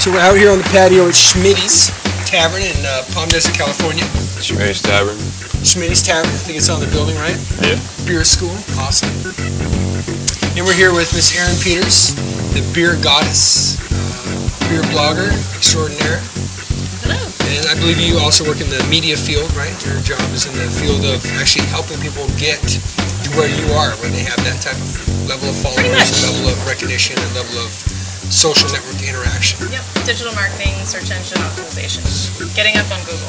So we're out here on the patio at Schmitty's Tavern in Palm Desert, California. Schmitty's Tavern. Schmitty's Tavern, I think it's on the building, right? Yeah. Beer school, awesome. And we're here with Miss Erin Peters, the beer goddess, beer blogger extraordinaire. Hello. And I believe you also work in the media field, right? Your job is in the field of actually helping people get to where you are when they have that type of level of followers, level of recognition, and level of social network interaction. Yep. Digital marketing, search engine optimization. Getting up on Google.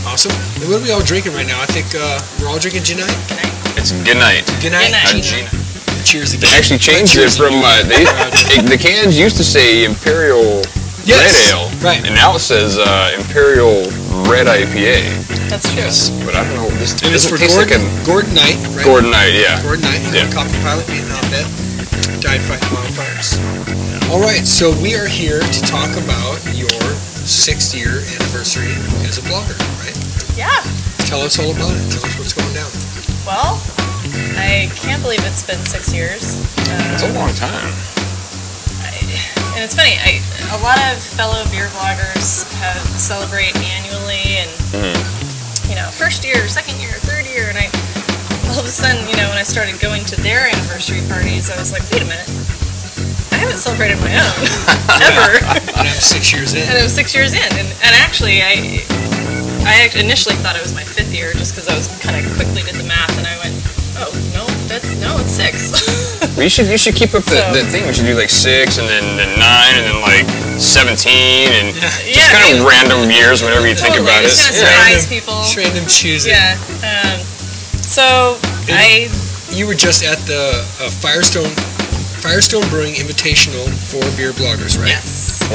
Awesome. And what are we all drinking right now? I think we're all drinking Gin Night. Good night. It's good night. Good night. Good night. Gina. Cheers again. They actually changed it from the cans used to say Imperial Red Ale, right? And now it says Imperial Red IPA. That's true. But I don't know. This And it's for doesn't taste Gordon Knight, right? Gordon Knight, yeah. Gordon Knight, Yeah. Copy pilot, Vietnam vet, died fighting wildfires. All right, so we are here to talk about your 6th year anniversary as a blogger, right? Yeah. Tell us all about it. Tell us what's going down. Well, I can't believe it's been 6 years. It's a long time. And it's funny, a lot of fellow beer bloggers celebrate annually, and you know, 1st year, 2nd year, 3rd year, and all of a sudden, you know, when I started going to their anniversary parties, I was like, wait a minute, I haven't celebrated my own ever. And I'm 6 years in. And it was 6 years in, and actually, I initially thought it was my 5th year, just because I was kind of quickly did the math, and I went, oh no, it's 6. Well, you should keep up the thing. We should do like 6 and then 9 and then like 17 and just kind of random years whenever you think about it. Just kind of surprise people. Just random choosing. Yeah. So you were just at the Firestone Brewing Invitational for beer bloggers, right? Yes.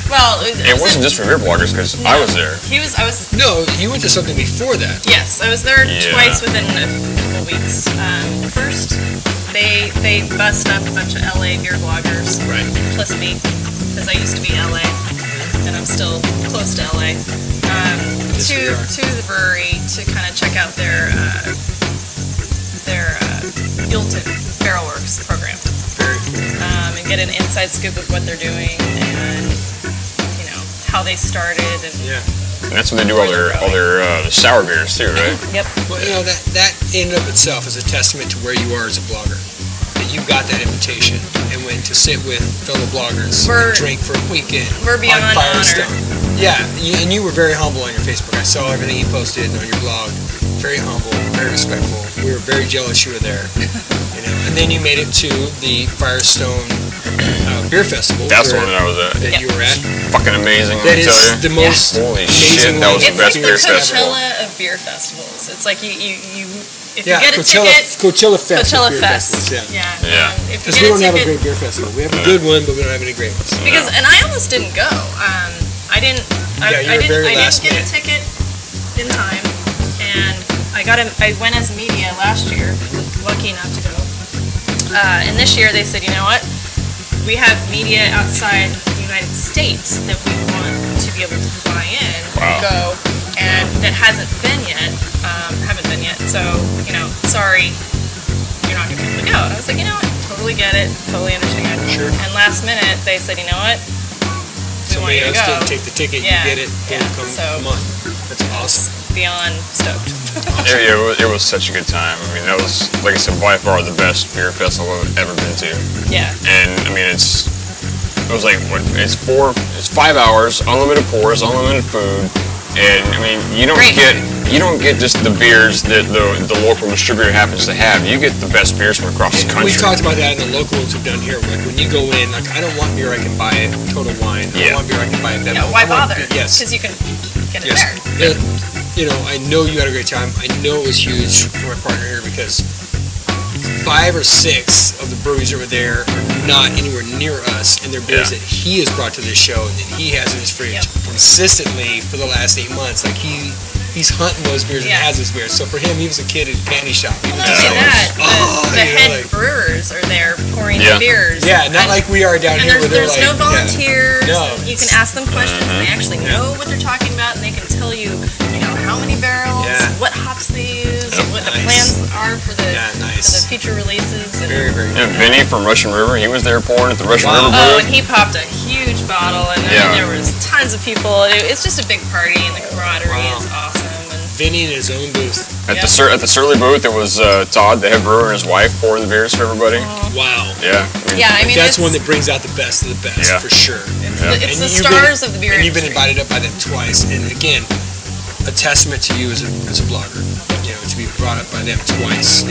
Well, it wasn't just for beer bloggers because I was there. I was. No, you went to something before that. Yes, I was there twice within a couple weeks. First, they bussed up a bunch of LA beer bloggers, right? Plus me, because I used to be LA, and I'm still close to LA. To the brewery to kind of check out their Built-In Barrel Works program. Very cool. And get an inside scoop of what they're doing and how they started and And that's when they do all their sour beers too, right? Yep. Well, you know that in and of itself is a testament to where you are as a blogger. That you got that invitation and went to sit with fellow bloggers and drink for a weekend. We're beyond on Firestone. honored. Yeah, and you were very humble on your Facebook. I saw everything you posted on your blog. Very humble, very respectful. We were very jealous you were there. And then you made it to the Firestone Beer Festival. That's the one that I was at. That you were at. Fucking amazing. That is the most holy amazing shit. That was the best beer It's festival. like the Coachella of beer festivals. It's like if you get a Coachella, ticket, Coachella Fest. Coachella beer Fest. festivals, Yeah. Yeah. If you Because get we a don't have a ticket, great beer festival. We have a good one, but we don't have any great ones. because and I almost didn't go. I didn't get a ticket in time, and I went as media last year. Lucky enough to go. And this year they said, you know what? We have media outside the United States that we want to be able to fly in, go, and that haven't been yet. So, sorry, you're not going to be able to go. And I was like, you know what? Totally get it. Totally understand. Sure. And last minute they said, you know what? We want Somebody you to else go. didn't take the ticket. Yeah. You get it. Come on. That's awesome. Beyond stoked. It was such a good time. I mean, that was, like I said, by far the best beer festival I've ever been to. Yeah. And I mean, it was like what? It's 5 hours, unlimited pours, unlimited food, and I mean, you don't get just the beers that the local distributor happens to have. You get the best beers from across the country. We've talked about that in the local ones we've done here. Like when you go in, like I don't want beer I can buy at Total Wine. I don't want beer I can buy at Bevel. Yeah, why bother? Yes. Because you can get it there. I know you had a great time. I know it was huge for my partner here because 5 or 6 of the breweries over there are not anywhere near us, and they're beers that he has brought to this show and that he has in his fridge consistently for the last 8 months. Like he's hunting those beers and has those beers. So for him, he was a kid at a candy shop. He was Not only that, the head brewers are there pouring the beers. Yeah, not like we are down here. And there's no volunteers. No, you can ask them questions, and they actually know what they're talking about, and they can tell you, how many barrels, what hops they use, what the plans are for the future releases. And very, very Vinny from Russian River, he was there pouring at the Russian River brewery. Oh, and he popped a huge bottle, and there was tons of people. It's just a big party, and the camaraderie is awesome. Vinny in his own booth. At the Surly booth, it was Todd, the head brewer, and his wife pouring the beers for everybody. Wow. Yeah. I mean that's one that brings out the best of the best, for sure. It's the stars of the beer industry. And you've been invited up by them twice, and again, a testament to you as a blogger. You know, to be brought up by them twice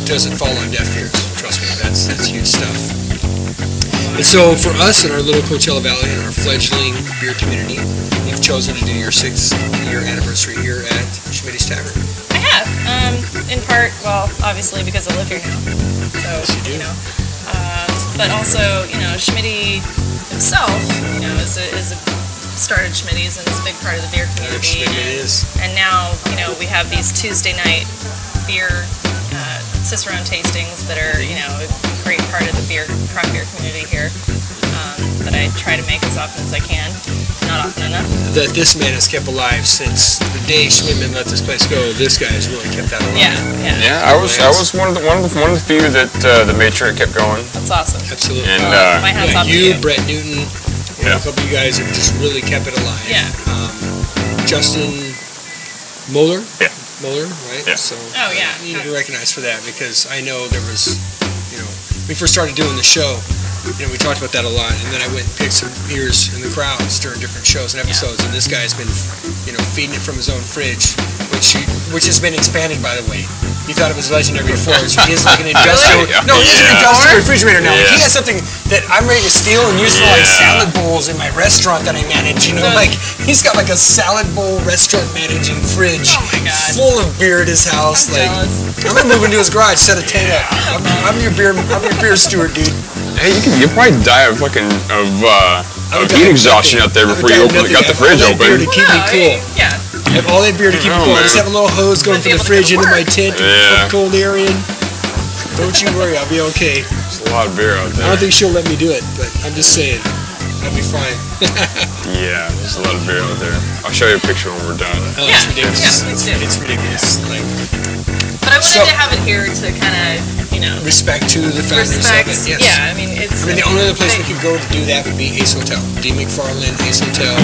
doesn't fall on deaf ears. Trust me, that's huge stuff. And so for us in our little Coachella Valley and our fledgling beer community, you've chosen to do your 6th-year anniversary here at Schmitty's Tavern. I have, in part, well, obviously because I live here now. So, yes, you do. You know, but also, you know, Schmitty himself, you know, started Schmitty's and is a big part of the beer community. Schmitty is. And now, you know, we have these Tuesday night beer Cicerone tastings that are, you know, a great part of the craft beer community here that I try to make as often as I can. Not often enough. That this man has kept alive since the day Schmidtman let this place go. This guy has really kept that alive. Yeah. I was one of the few that made sure it kept going. That's awesome. Absolutely. And my hat's off to you, Brett Newton, a couple of you guys have just really kept it alive. Yeah. Justin Moeller. Yeah. Moeller, right? Yeah. So yeah. you need to be recognized for that because I know there was, you know, when we first started doing the show, you know, we talked about that a lot, and then I went and picked some beers in the crowds during different shows and episodes, and this guy's been, you know, feeding it from his own fridge, which has been expanded, by the way. You thought it was legendary before, so he has like an industrial. Really? No, he has an industrial refrigerator now. Yeah. He has something that I'm ready to steal and use for like salad bowls in my restaurant that I manage. You know, like he's got like a salad bowl restaurant managing fridge full of beer at his house. I'm jealous. I'm gonna move into his garage, set a tent up. I'm your beer steward, dude. Hey, you'll probably die of heat exhaustion out there before you got the fridge open. To keep me cool. Yeah. I have all that beer to keep me cool. I just have a little hose going from the fridge into my tent to put cold air in. Don't you worry, I'll be okay. There's a lot of beer out there. I don't think she'll let me do it, but I'm just saying, I'll be fine. Yeah, there's a lot of beer out there. I'll show you a picture when we're done. Oh, it's ridiculous. Yeah, please do. It's ridiculous. But I wanted to have it here to kind of, you know, respect to the founders of it. Yes. Yeah, I mean, the only other place we could go to do that would be Ace Hotel. D. McFarland, Ace Hotel,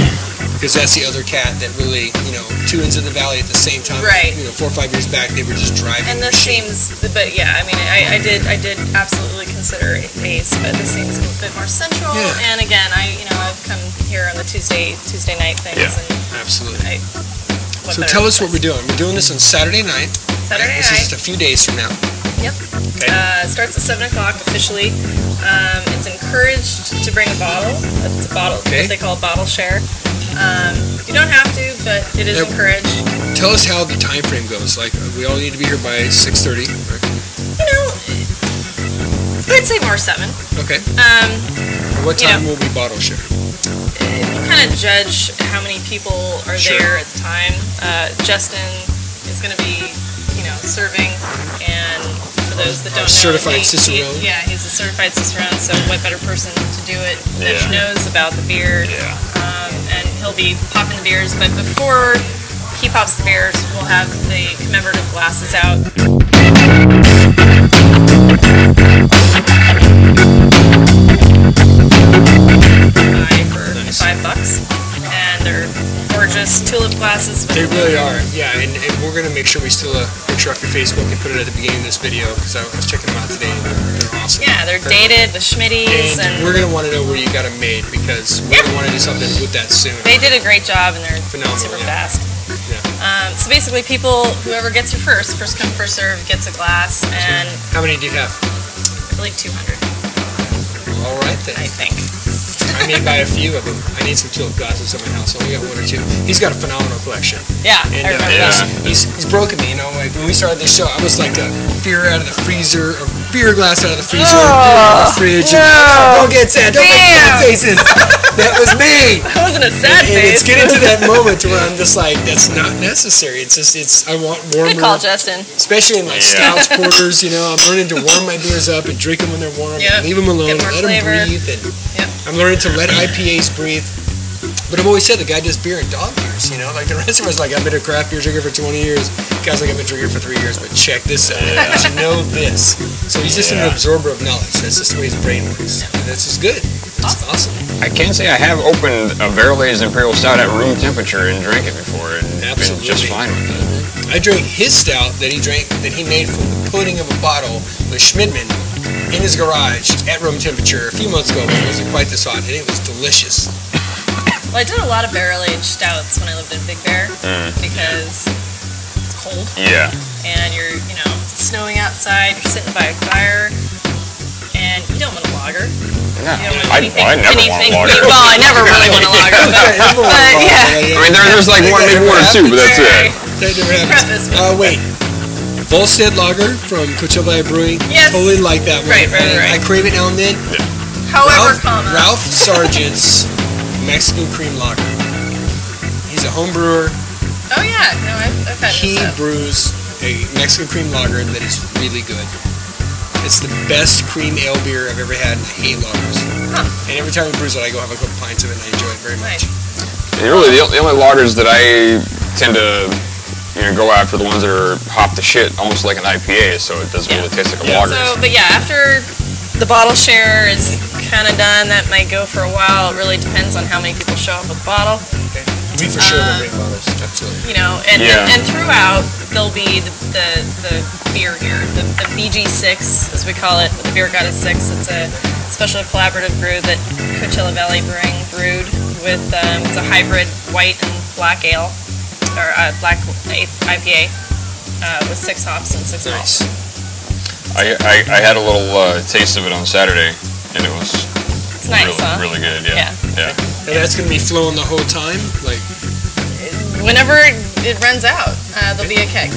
because that's the other cat that really, you know, two ends of the valley at the same time. Right. You know, 4 or 5 years back, they were just driving. And this seems, but yeah, I mean, I did absolutely consider Ace, but this seems a bit more central. Yeah. And again, I've come here on the Tuesday night things. Yeah. And absolutely. So tell us what we're doing. We're doing this on Saturday night. This is just a few days from now. Yep. Okay. Starts at 7 o'clock officially. It's encouraged to bring a bottle. It's a bottle, what they call a bottle share. You don't have to, but it is encouraged. Tell us how the time frame goes. Like, we all need to be here by 6:30. Right? You know, I'd say more 7. Okay. What time will we bottle share? We'll kind of judge how many people are there at the time. Justin is going to be, you know, serving, and for those that don't know, certified Cicerone. He's a certified Cicerone, so what better person to do it that knows about the beer. Yeah. And he'll be popping the beers, but before he pops the beers, we'll have the commemorative glasses out. For $5, and they're gorgeous tulip glasses. They really are, and we're going to make sure we steal a picture off your Facebook and put it at the beginning of this video, because I was checking them out today, and they're awesome. Yeah, they're dated with Schmitty's, and we're going to want to know where you got them made, because we're going to want to do something with that soon. They did a great job, and they're phenomenal, super fast. Yeah. So basically, whoever gets here first come, first serve, gets a glass, and... How many do you have? I believe 200. All right, then. I think. I may buy a few of them. I need some tulip glasses at my house. I only got 1 or 2. He's got a phenomenal collection. Yeah, and, I remember that. He's broken me, you know. Like when we started this show, I was like a beer out of the freezer, or beer glass out of the freezer, beer out of the fridge. No. Don't get sad. Don't make sad faces. That was me. That wasn't a sad face. And it's getting to that moment where I'm just like, that's not necessary. It's just, I want warmer. Good call, Justin. Especially in like stouts, porters, you know. I'm learning to warm my beers up and drink them when they're warm. Yep. And leave them alone. Get more Let flavor. them breathe. And I'm learning to let IPAs breathe. But I've always said the guy does beer and dog years, you know? Like the rest of us, like, I've been a craft beer drinker for 20 years. The guy's like, I've been drinking for 3 years, but check this out. I should know this. So he's just an absorber of knowledge. That's just the way his brain works. And that's just good. It's awesome. I can say I have opened a barrel-aged Imperial Stout at room temperature and drank it before, and been just fine with it. I drank his stout that he made from the pudding of a bottle with Schmidman in his garage at room temperature a few months ago, but it wasn't quite this hot, and it was delicious. Well, I did a lot of barrel-aged stouts when I lived in Big Bear because it's cold. Yeah. And you're, it's snowing outside, you're sitting by a fire, and you don't want a lager. No, I never want a lager. Well, I never really want a lager, but yeah. I mean, there's like maybe one or two, but that's it. That never happens. Wait. Volstead Lager from Coachella Brewing. Yes. Totally like that one. Right. I crave it now and then. Yeah. However, Ralph Sargent's Mexican Cream Lager. He's a home brewer. Oh yeah, no, I've had He brews a Mexican cream lager that is really good. It's the best cream ale beer I've ever had, and I hate lagers. Huh. And every time he brews it, I go have a couple pints of it, and I enjoy it very much. And really, the only lagers that I tend to go after the ones that are hop to shit, almost like an IPA, so it doesn't really taste like a lager. So, but yeah, after the bottle share is kind of done, that might go for a while. It really depends on how many people show up with the bottle. Okay. We for sure will bring bottles, absolutely. And throughout there'll be the beer here, the BG6 as we call it, the Beer Goddess 6. It's a special collaborative brew that Coachella Valley Brewing brewed with. It's a hybrid white and black ale, or black IPA with 6 hops and 6 malts. I had a little taste of it on Saturday, and it was really good. Yeah. And that's going to be flowing the whole time? Like, whenever it runs out, there'll be a keg.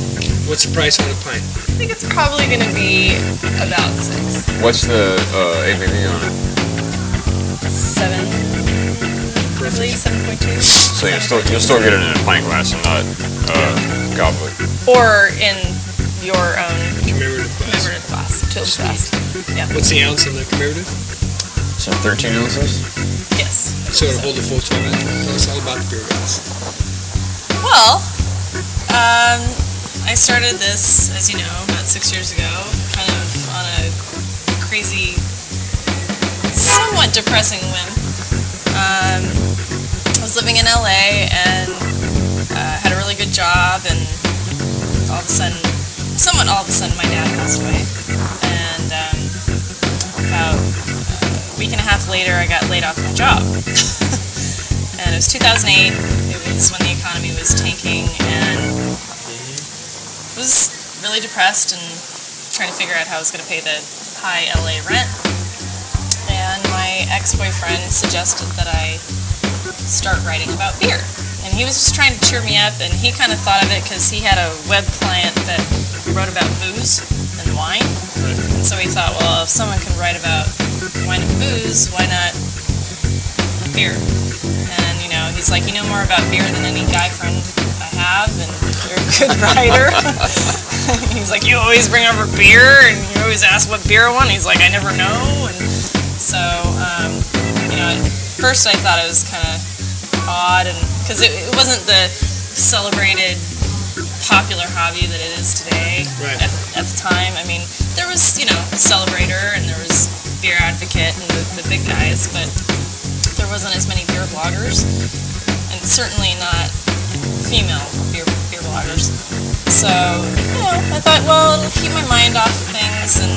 What's the price on a pint? I think it's probably going to be about 6. What's the ABV on it? 7. I believe 7.2. So you'll still get it in a pint glass and not goblet. Or in your own commemorative glass, chilled glass. Yeah. What's the ounce in the commemorative? So 13 ounces? Yes. So it'll hold the full 12 ounces. Tell us all about the beer glass. Well, I started this, as you know, about 6 years ago, kind of on a crazy, somewhat depressing whim. I was living in LA and had a really good job, and all of a sudden, my dad passed away. And about a week and a half later, I got laid off my job. And it was 2008. It was when the economy was tanking, and I was really depressed and trying to figure out how I was going to pay the high LA rent. And my ex-boyfriend suggested that I start writing about beer. And he was just trying to cheer me up, and he kind of thought of it because he had a web client that wrote about booze and wine. And so he thought, well, if someone can write about wine and booze, why not beer? And, he's like, you know more about beer than any guy friend I have, and you're a good writer. He's like, you always bring over beer, and you always ask what beer I want. He's like, I never know. And so, at first I thought it was kind of odd, and because it wasn't the celebrated popular hobby that it is today. Right. At the time. I mean, there was, Celebrator, and there was Beer Advocate, and the big guys, but there wasn't as many beer bloggers, and certainly not female beer bloggers. So, I thought, well, it'll keep my mind off of things and,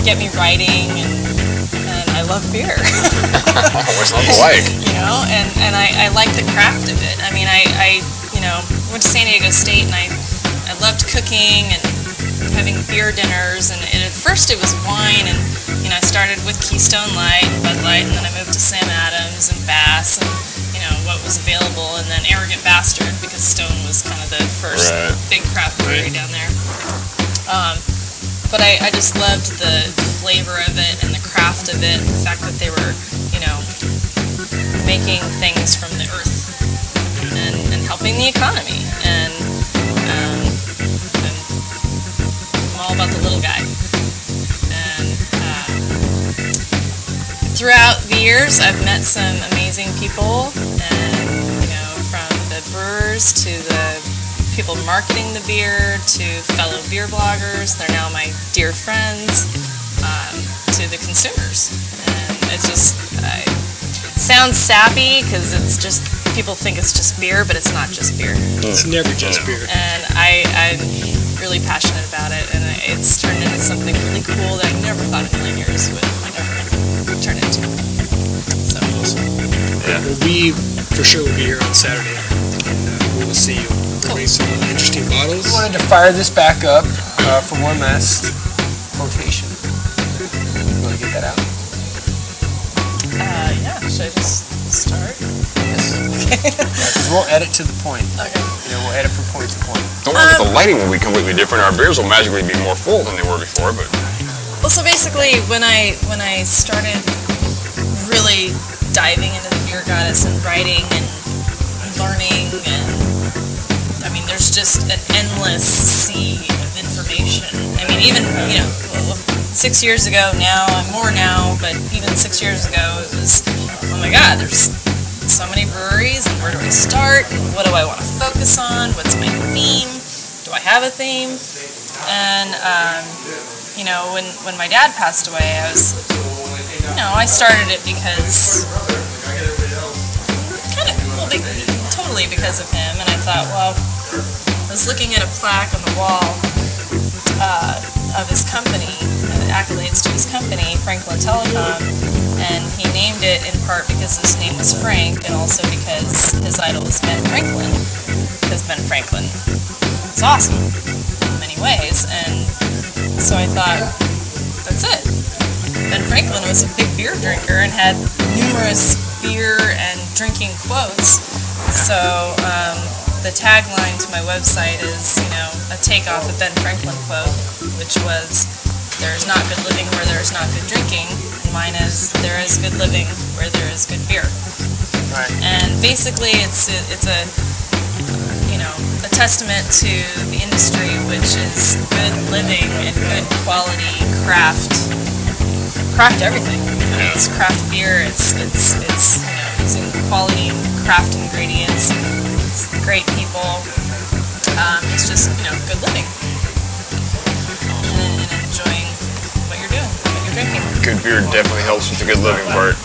get me writing, and I love beer. What's not to like? And I like the craft of it. I mean, I went to San Diego State, and I loved cooking and having beer dinners, and at first it was wine, and I started with Keystone Light and Bud Light, and then I moved to Sam Adams and Bass, and what was available, and then Arrogant Bastard, because Stone was kind of the first big craft brewery down there. But I just loved the flavor of it and the craft of it, the fact that they were making things from the earth and helping the economy, and I'm all about the little guy. And throughout the years, I've met some amazing amazing people, and from the brewers to the people marketing the beer to fellow beer bloggers. They're now my dear friends. To the consumers, and it just it sounds sappy because it's just people think it's just beer, but it's not just beer. It's never just beer. And I'm really passionate about it, and it's turned into something really cool that I never thought in a million years would ever turn into. So awesome. Yeah. Well, we for sure will be here on Saturday, and we will see you. We'll bring some interesting bottles. I wanted to fire this back up for one last quotation. Get that out? Yeah. Should I just start? Yes. Okay. We'll edit to the point. Okay. We'll edit from point to point. Don't worry, the lighting will be completely different. Our beers will magically be more full than they were before, but. Well, so basically, when I started really diving into the beer goddess and writing and learning, and I mean, there's just an endless sea of information. I mean, even 6 years ago now, I'm more now, but even 6 years ago, it was, oh my God, there's so many breweries, and where do I start, and what do I want to focus on, what's my theme, do I have a theme? And, when my dad passed away, I was, I started it because, totally because of him, and I thought, well, I was looking at a plaque on the wall of his company, accolades to his company, Franklin Telecom, and he named it in part because his name was Frank, and also because his idol was Ben Franklin, because Ben Franklin was awesome in many ways, and so I thought, that's it. Ben Franklin was a big beer drinker and had numerous beer and drinking quotes, so the tagline to my website is, a takeoff of Ben Franklin quote, which was, "There is not good living where there is not good drinking." And mine is, "There is good living where there is good beer." Right. And basically, it's a testament to the industry, which is good living and good quality craft everything. It's craft beer. It's using quality craft ingredients. It's great people. It's just good living and enjoying what you're doing, what you're drinking. Good beer definitely helps with the good living part.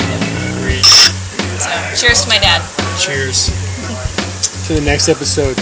So, cheers to my dad. Cheers. To the next episode.